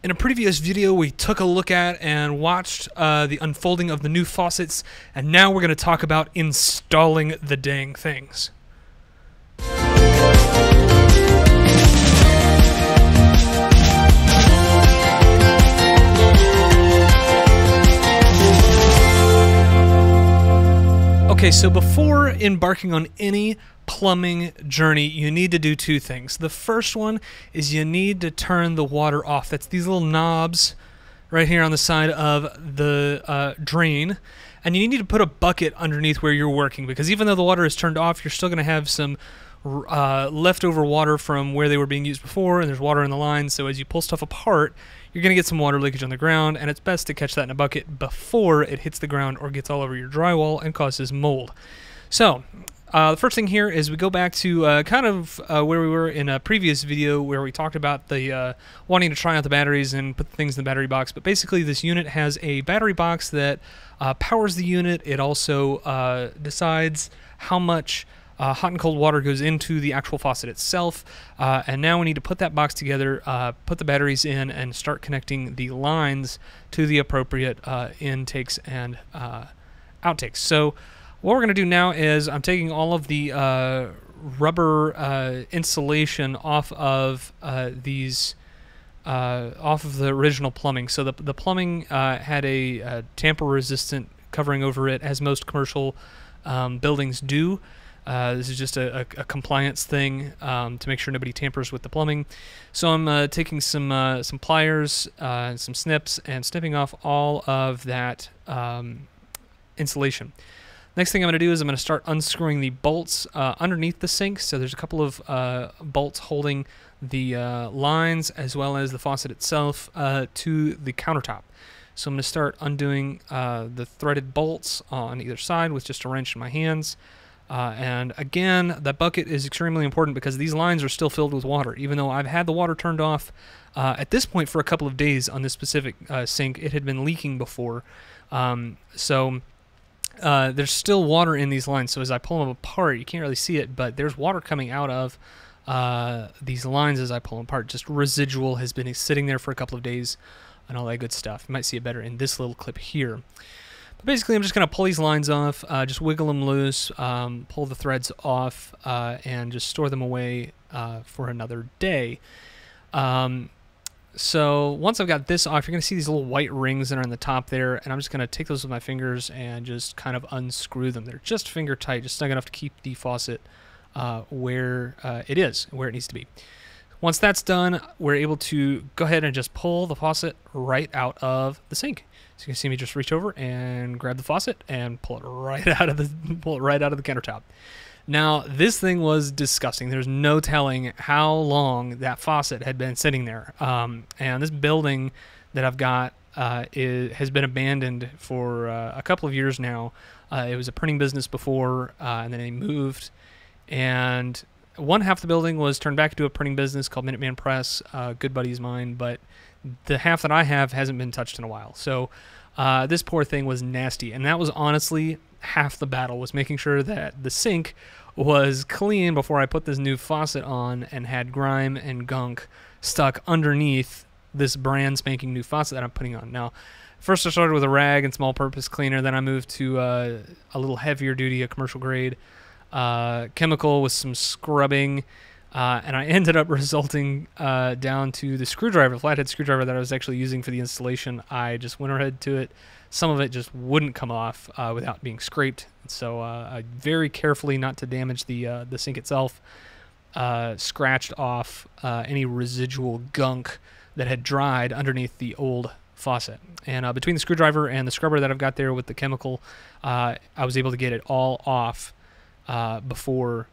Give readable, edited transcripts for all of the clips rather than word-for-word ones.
In a previous video, we took a look at and watched the unfolding of the new faucets, and now we're going to talk about installing the dang things. Okay, so before embarking on any plumbing journey, you need to do two things. The first one is you need to turn the water off. That's these little knobs right here on the side of the drain. And you need to put a bucket underneath where you're working, because even though the water is turned off, you're still going to have some leftover water from where they were being used before, and there's water in the line. So as you pull stuff apart, you're going to get some water leakage on the ground, and it's best to catch that in a bucket before it hits the ground or gets all over your drywall and causes mold. So the first thing here is we go back to where we were in a previous video where we talked about the wanting to try out the batteries and put things in the battery box. But basically this unit has a battery box that powers the unit. It also decides how much hot and cold water goes into the actual faucet itself, and now we need to put that box together, put the batteries in, and start connecting the lines to the appropriate intakes and outtakes. So what we're going to do now is I'm taking all of the rubber insulation off of these off of the original plumbing. So the plumbing had a tamper-resistant covering over it, as most commercial buildings do. This is just a compliance thing to make sure nobody tampers with the plumbing. So I'm taking some pliers and some snips and snipping off all of that insulation. Next thing I'm going to do is I'm going to start unscrewing the bolts underneath the sink. So there's a couple of bolts holding the lines as well as the faucet itself to the countertop. So I'm going to start undoing the threaded bolts on either side with just a wrench in my hands. And again, that bucket is extremely important because these lines are still filled with water. Even though I've had the water turned off at this point for a couple of days on this specific sink, it had been leaking before. There's still water in these lines. So as I pull them apart, you can't really see it, but there's water coming out of these lines as I pull them apart. Just residual has been sitting there for a couple of days and all that good stuff. You might see it better in this little clip here. Basically, I'm just going to pull these lines off, just wiggle them loose, pull the threads off, and just store them away for another day. So once I've got this off, you're going to see these little white rings that are on the top there, and I'm just going to take those with my fingers and just kind of unscrew them. They're just finger tight, just snug enough to keep the faucet where it is, where it needs to be. Once that's done, we're able to go ahead and just pull the faucet right out of the sink. So you can see me just reach over and grab the faucet and pull it right out of the countertop. Now this thing was disgusting. There's no telling how long that faucet had been sitting there. And this building that I've got has been abandoned for a couple of years now. It was a printing business before, and then they moved. And one half of the building was turned back into a printing business called Minuteman Press, good buddies of mine, but the half that I have hasn't been touched in a while. So this poor thing was nasty, and that was honestly half the battle, was making sure that the sink was clean before I put this new faucet on and had grime and gunk stuck underneath this brand spanking new faucet that I'm putting on. Now, first I started with a rag and small purpose cleaner, then I moved to a little heavier duty, a commercial grade chemical with some scrubbing, and I ended up resulting down to the screwdriver, flathead screwdriver that I was actually using for the installation. I just went ahead to it. Some of it just wouldn't come off without being scraped. So I very carefully, not to damage the sink itself, scratched off any residual gunk that had dried underneath the old faucet. And between the screwdriver and the scrubber that I've got there with the chemical, I was able to get it all off before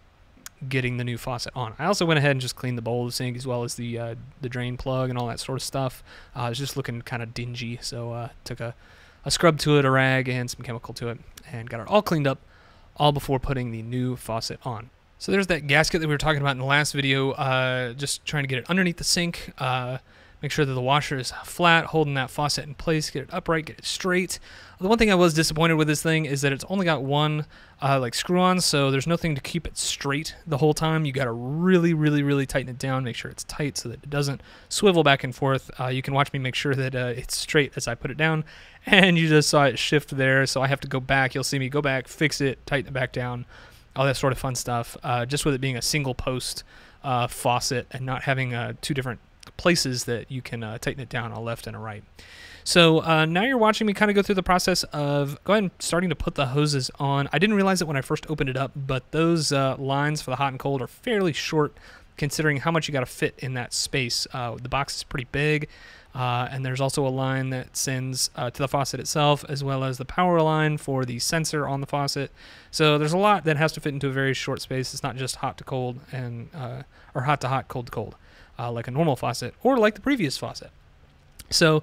getting the new faucet on. I also went ahead and just cleaned the bowl of the sink as well as the drain plug and all that sort of stuff. It was just looking kind of dingy, so took a scrub to it, a rag, and some chemical to it, and got it all cleaned up, all before putting the new faucet on. So there's that gasket that we were talking about in the last video, just trying to get it underneath the sink, Make sure that the washer is flat, holding that faucet in place, get it upright, get it straight. The one thing I was disappointed with this thing is that it's only got one like screw-on, so there's nothing to keep it straight the whole time. You got to really, really, really tighten it down, make sure it's tight so that it doesn't swivel back and forth. You can watch me make sure that it's straight as I put it down, and you just saw it shift there, so I have to go back. You'll see me go back, fix it, tighten it back down, all that sort of fun stuff, just with it being a single post faucet and not having two different places that you can tighten it down, a left and a right. So now you're watching me kind of go through the process of go ahead and starting to put the hoses on. I didn't realize it when I first opened it up, but those lines for the hot and cold are fairly short considering how much you got to fit in that space. The box is pretty big, and there's also a line that sends to the faucet itself, as well as the power line for the sensor on the faucet. So there's a lot that has to fit into a very short space. It's not just hot to cold and or hot to hot, cold to cold, like a normal faucet or like the previous faucet. So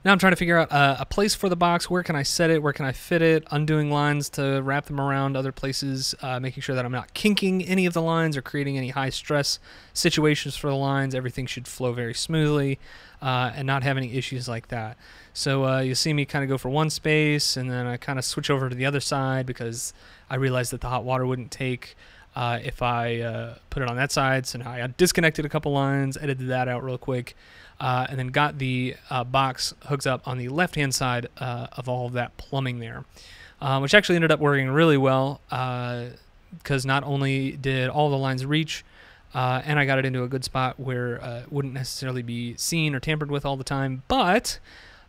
now I'm trying to figure out a place for the box. Where can I set it? Where can I fit it? Undoing lines to wrap them around other places, making sure that I'm not kinking any of the lines or creating any high stress situations for the lines. Everything should flow very smoothly and not have any issues like that. So you'll see me kind of go for one space, and then I kind of switch over to the other side because I realized that the hot water wouldn't take if I put it on that side. So now I disconnected a couple lines, edited that out real quick, and then got the box hooked up on the left-hand side of all of that plumbing there, which actually ended up working really well because not only did all the lines reach, and I got it into a good spot where it wouldn't necessarily be seen or tampered with all the time, but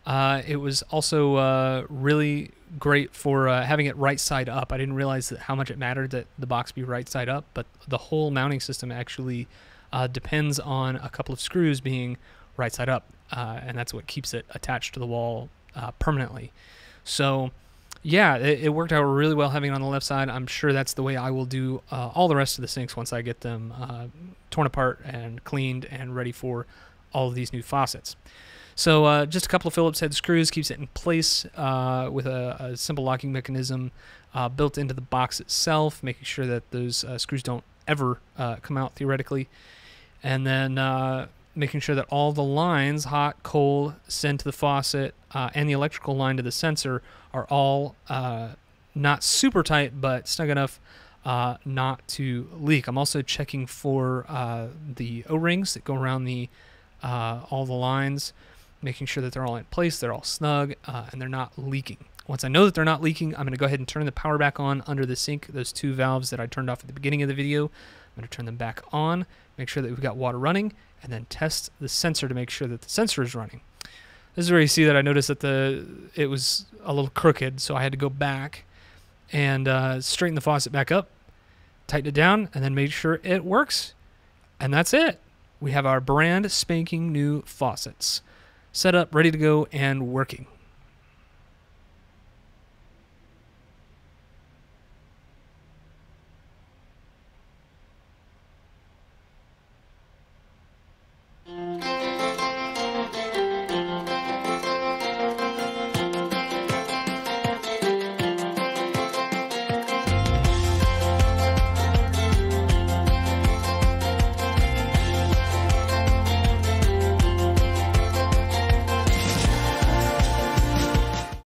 it was also really great for having it right side up. I didn't realize that how much it mattered that the box be right side up, but the whole mounting system actually depends on a couple of screws being right side up, and that's what keeps it attached to the wall permanently. So yeah, it worked out really well having it on the left side. I'm sure that's the way I will do all the rest of the sinks once I get them torn apart and cleaned and ready for all of these new faucets. So just a couple of Phillips head screws keeps it in place with a simple locking mechanism built into the box itself, making sure that those screws don't ever come out theoretically. And then making sure that all the lines, hot, cold, send to the faucet, and the electrical line to the sensor are all not super tight, but snug enough not to leak. I'm also checking for the O-rings that go around the all the lines, making sure that they're all in place, they're all snug, and they're not leaking. Once I know that they're not leaking, I'm going to go ahead and turn the power back on under the sink. Those two valves that I turned off at the beginning of the video, I'm going to turn them back on, make sure that we've got water running, and then test the sensor to make sure that the sensor is running. This is where you see that I noticed that it was a little crooked, so I had to go back and straighten the faucet back up, tighten it down, and then make sure it works. And that's it. We have our brand spanking new faucets set up, ready to go, and working.